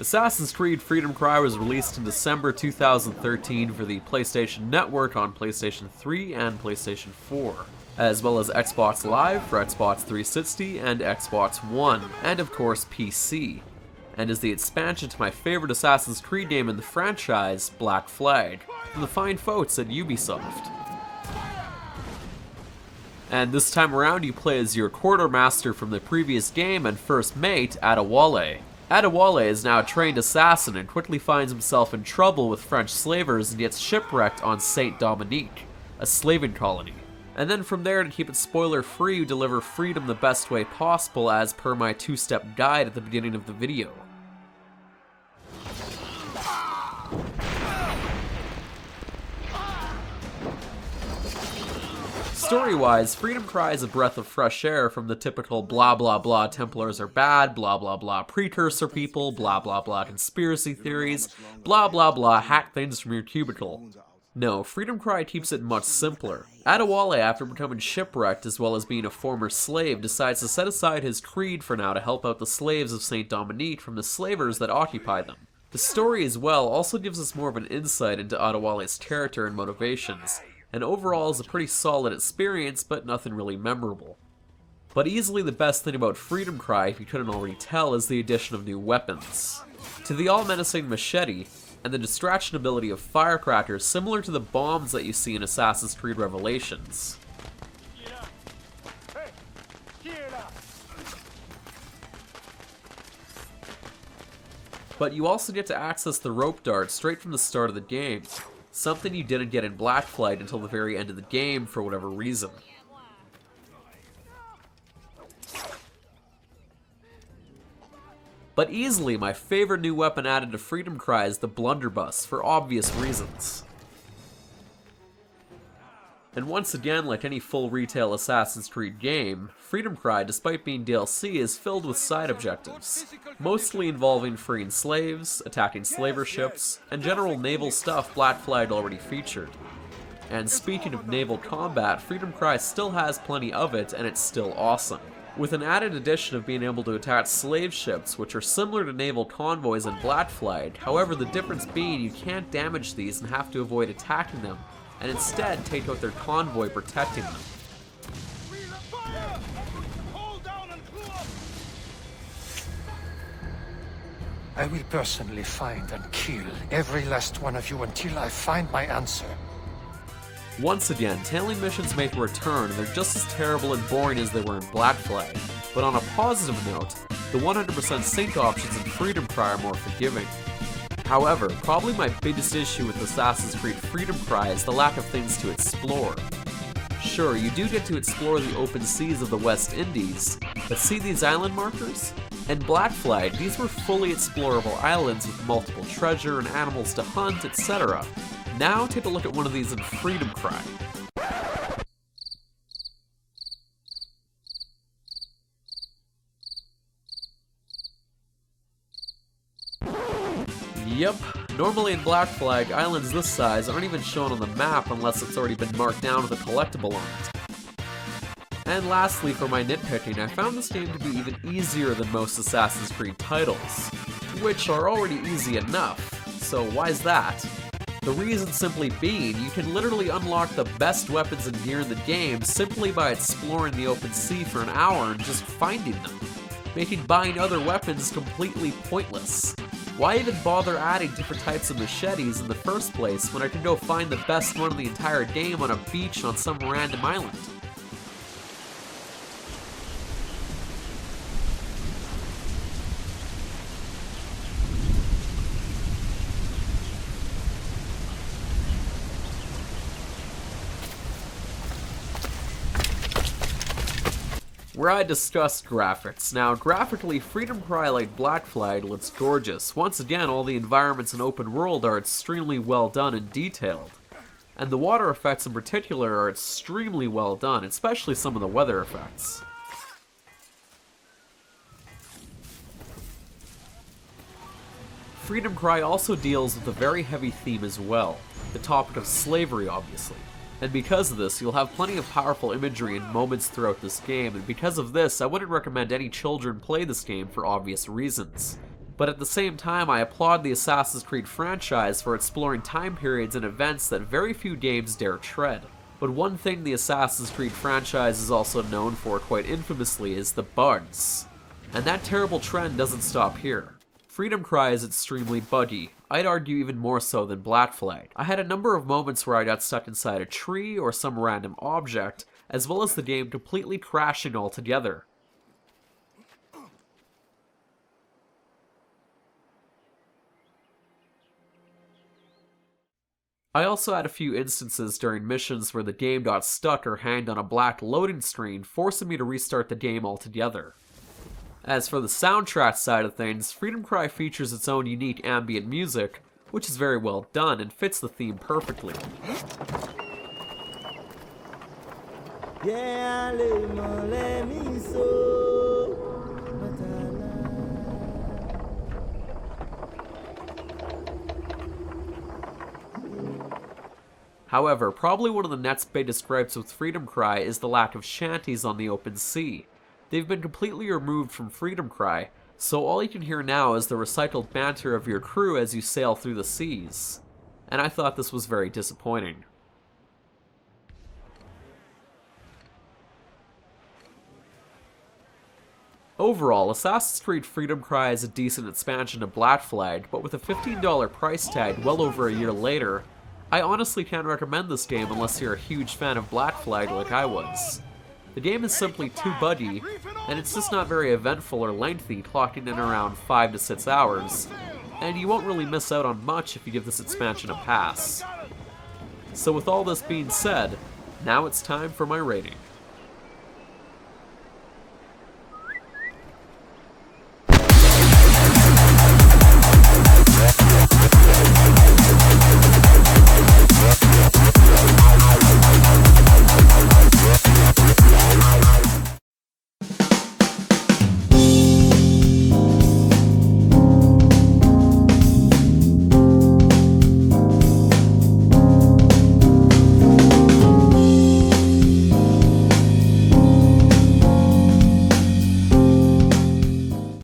Assassin's Creed Freedom Cry was released in December 2013 for the PlayStation Network on PlayStation 3 and PlayStation 4, as well as Xbox Live for Xbox 360 and Xbox One, and of course PC, and is the expansion to my favorite Assassin's Creed game in the franchise, Black Flag, from the fine folks at Ubisoft. And this time around you play as your quartermaster from the previous game and first mate, Adewale. Adewale is now a trained assassin and quickly finds himself in trouble with French slavers and gets shipwrecked on Saint Dominique, a slaving colony. And then from there, to keep it spoiler free, you deliver freedom the best way possible as per my 2-step guide at the beginning of the video. Story-wise, Freedom Cry is a breath of fresh air from the typical blah blah blah Templars are bad, blah blah blah precursor people, blah blah blah conspiracy theories, blah blah blah hack things from your cubicle. No, Freedom Cry keeps it much simpler. Adewale, after becoming shipwrecked as well as being a former slave, decides to set aside his creed for now to help out the slaves of Saint Dominique from the slavers that occupy them. The story as well also gives us more of an insight into Adewale's character and motivations, and overall is a pretty solid experience, but nothing really memorable. But easily the best thing about Freedom Cry, if you couldn't already tell, is the addition of new weapons. To the all-menacing machete, and the distraction ability of firecrackers similar to the bombs that you see in Assassin's Creed Revelations. But you also get to access the rope dart straight from the start of the game, something you didn't get in Black Flag until the very end of the game for whatever reason. But easily my favorite new weapon added to Freedom Cry is the blunderbuss, for obvious reasons. And once again, like any full retail Assassin's Creed game, Freedom Cry, despite being DLC, is filled with side objectives, mostly involving freeing slaves, attacking slaver ships, and general naval stuff Black Flag already featured. And speaking of naval combat, Freedom Cry still has plenty of it, and it's still awesome, with an added addition of being able to attack slave ships, which are similar to naval convoys in Black Flag. However, the difference being you can't damage these and have to avoid attacking them, and instead take out their convoy protecting them. I will personally find and kill every last one of you until I find my answer. Once again, tailing missions make a return, and they're just as terrible and boring as they were in Black Flag. But on a positive note, the 100% sync options in Freedom Cry are more forgiving. However, probably my biggest issue with Assassin's Creed Freedom Cry is the lack of things to explore. Sure, you do get to explore the open seas of the West Indies, but see these island markers? In Black Flag, these were fully explorable islands with multiple treasure and animals to hunt, etc. Now take a look at one of these in Freedom Cry. Yep, normally in Black Flag, islands this size aren't even shown on the map unless it's already been marked down with a collectible on it. And lastly, for my nitpicking, I found this game to be even easier than most Assassin's Creed titles, which are already easy enough, so why's that? The reason simply being, you can literally unlock the best weapons and gear in the game simply by exploring the open sea for an hour and just finding them, making buying other weapons completely pointless. Why even bother adding different types of machetes in the first place when I can go find the best one in the entire game on a beach on some random island? Where I discussed graphics. Now, graphically, Freedom Cry, like Black Flag, looks gorgeous. Once again, all the environments and open world are extremely well done and detailed. And the water effects in particular are extremely well done, especially some of the weather effects. Freedom Cry also deals with a very heavy theme as well, the topic of slavery, obviously. And because of this, you'll have plenty of powerful imagery and moments throughout this game, and because of this, I wouldn't recommend any children play this game for obvious reasons. But at the same time, I applaud the Assassin's Creed franchise for exploring time periods and events that very few games dare tread. But one thing the Assassin's Creed franchise is also known for quite infamously is the bugs. And that terrible trend doesn't stop here. Freedom Cry is extremely buggy, I'd argue even more so than Black Flag. I had a number of moments where I got stuck inside a tree or some random object, as well as the game completely crashing altogether. I also had a few instances during missions where the game got stuck or hanged on a black loading screen, forcing me to restart the game altogether. As for the soundtrack side of things, Freedom Cry features its own unique ambient music, which is very well done and fits the theme perfectly. However, probably one of the net's biggest gripes with Freedom Cry is the lack of shanties on the open sea. They've been completely removed from Freedom Cry, so all you can hear now is the recycled banter of your crew as you sail through the seas. And I thought this was very disappointing. Overall, Assassin's Creed Freedom Cry is a decent expansion of Black Flag, but with a $15 price tag well over a year later, I honestly can't recommend this game unless you're a huge fan of Black Flag like I was. The game is simply too buggy, and it's just not very eventful or lengthy, clocking in around 5 to 6 hours, and you won't really miss out on much if you give this expansion a pass. So with all this being said, now it's time for my rating.